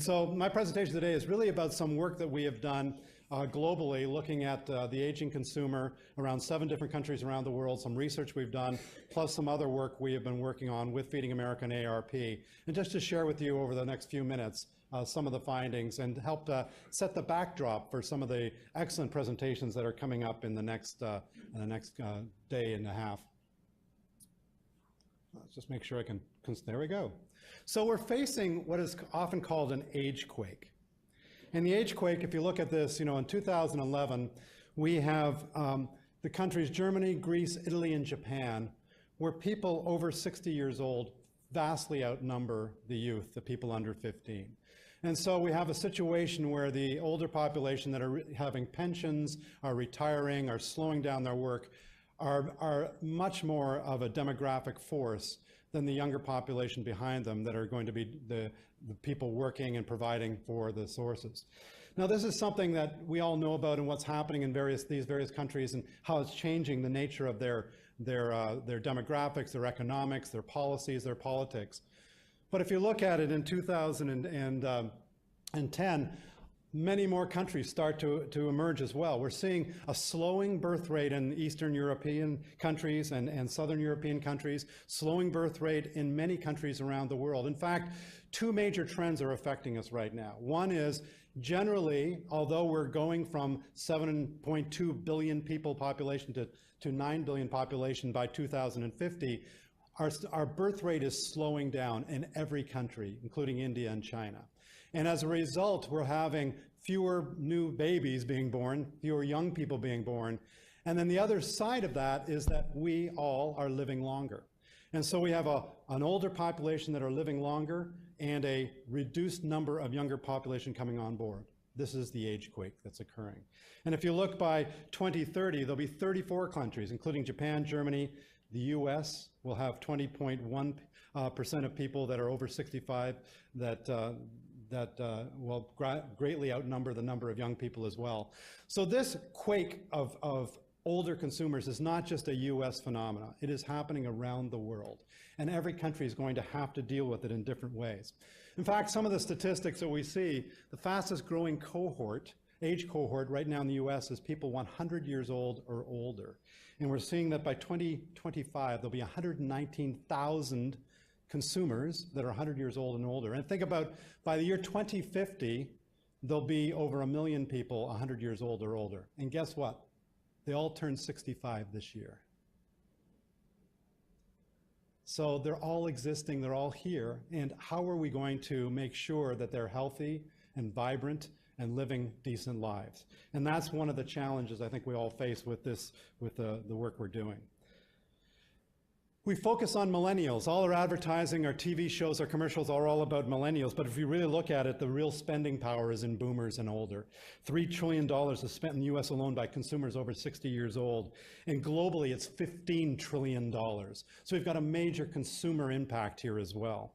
so my presentation today is really about some work that we have done globally, looking at the aging consumer around 7 different countries around the world, some research we've done, plus some other work we have been working on with Feeding America and ARP. And just to share with you over the next few minutes some of the findings and help set the backdrop for some of the excellent presentations that are coming up in the next day and a half. Let's just make sure I can, there we go. So we're facing what is often called an age quake. And the age quake, if you look at this, in 2011, we have the countries Germany, Greece, Italy, and Japan, where people over 60 years old vastly outnumber the youth, the people under 15. And so we have a situation where the older population that are having pensions, are retiring, are slowing down their work, are much more of a demographic force than the younger population behind them that are going to be the people working and providing for the sources. Now, this is something that we all know about and what's happening in these various countries and how it's changing the nature of their demographics, their economics, their policies, their politics. But if you look at it in 2010, many more countries start to emerge as well. We're seeing a slowing birth rate in Eastern European countries and Southern European countries, slowing birth rate in many countries around the world. In fact, 2 major trends are affecting us right now. One is generally, although we're going from 7.2 billion people population to 9 billion population by 2050, our birth rate is slowing down in every country, including India and China. And as a result, we're having fewer new babies being born, fewer young people being born. And then the other side of that is that we all are living longer. And so we have an older population that are living longer and a reduced number of younger population coming on board. This is the age quake that's occurring. And if you look by 2030, there'll be 34 countries, including Japan, Germany, the US will have 20.1% of people that are over 65 that will greatly outnumber the number of young people as well. So this quake of older consumers is not just a US phenomenon. It is happening around the world. And every country is going to have to deal with it in different ways. In fact, some of the statistics that we see, the fastest growing age cohort right now in the US is people 100 years old or older. And we're seeing that by 2025, there'll be 119,000 consumers that are 100 years old and older. And think about, by the year 2050, there'll be over 1 million people 100 years old or older. And guess what? They all turn 65 this year. So they're all existing, they're all here. And how are we going to make sure that they're healthy and vibrant and living decent lives? And that's one of the challenges I think we all face with the work we're doing. We focus on millennials. All our advertising, our TV shows, our commercials are all about millennials, but if you really look at it, the real spending power is in boomers and older. $3 trillion is spent in the US alone by consumers over 60 years old, and globally it's $15 trillion. So we've got a major consumer impact here as well.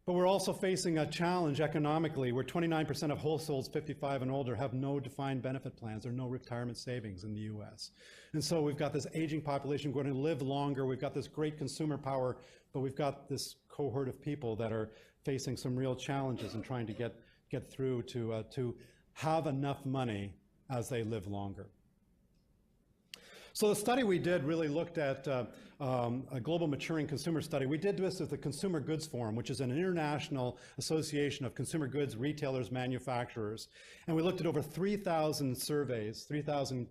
But we're also facing a challenge economically where 29% of households 55 and older have no defined benefit plans or no retirement savings in the US. And so we've got this aging population going to live longer. We've got this great consumer power, but we've got this cohort of people that are facing some real challenges and trying to get through to have enough money as they live longer. So the study we did really looked at a global maturing consumer study. We did this with the Consumer Goods Forum, which is an international association of consumer goods retailers, manufacturers. And we looked at over 3,000 surveys, 3,000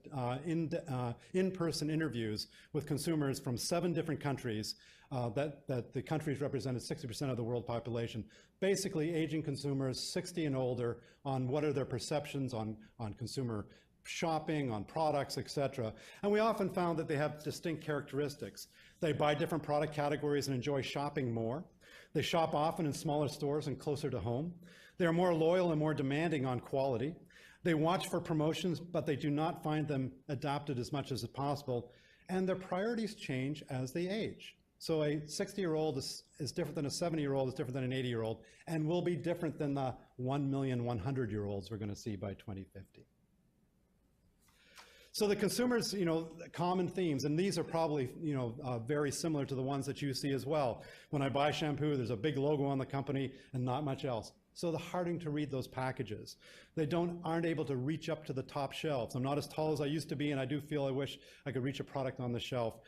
in-person interviews with consumers from 7 different countries that the countries represented 60% of the world population. Basically, aging consumers 60 and older on what are their perceptions on consumer shopping, on products, etc. And we often found that they have distinct characteristics. They buy different product categories and enjoy shopping more. They shop often in smaller stores and closer to home. They are more loyal and more demanding on quality. They watch for promotions, but they do not find them adapted as much as possible. And their priorities change as they age. So a 60-year-old is different than a 70-year-old, is different than an 80-year-old, and will be different than the 1,100,000-year-olds we're going to see by 2050. So the consumers, common themes, and these are probably, very similar to the ones that you see as well. When I buy shampoo, there's a big logo on the company and not much else. So they're harder to read those packages. They aren't able to reach up to the top shelves. I'm not as tall as I used to be, and I do feel I wish I could reach a product on the shelf.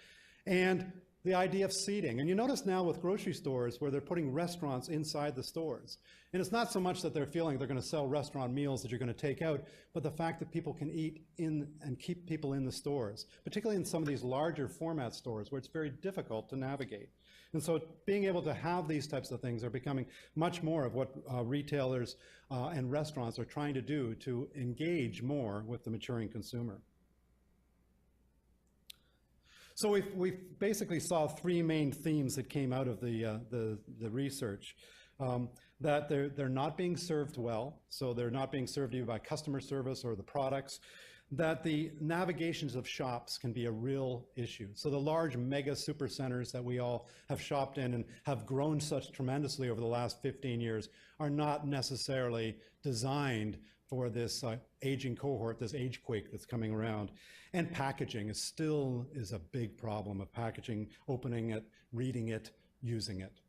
And the idea of seating. And you notice now with grocery stores where they're putting restaurants inside the stores. And it's not so much that they're feeling they're going to sell restaurant meals that you're going to take out, but the fact that people can eat in and keep people in the stores, particularly in some of these larger format stores where it's very difficult to navigate. And so being able to have these types of things are becoming much more of what retailers and restaurants are trying to do to engage more with the maturing consumer. So we basically saw three main themes that came out of the research. That they're not being served well, so they're not being served either by customer service or the products. That the navigations of shops can be a real issue. So the large mega supercenters that we all have shopped in and have grown such tremendously over the last 15 years are not necessarily designed for this aging cohort, this age quake that's coming around. And packaging is still a big problem of packaging, opening it, reading it, using it.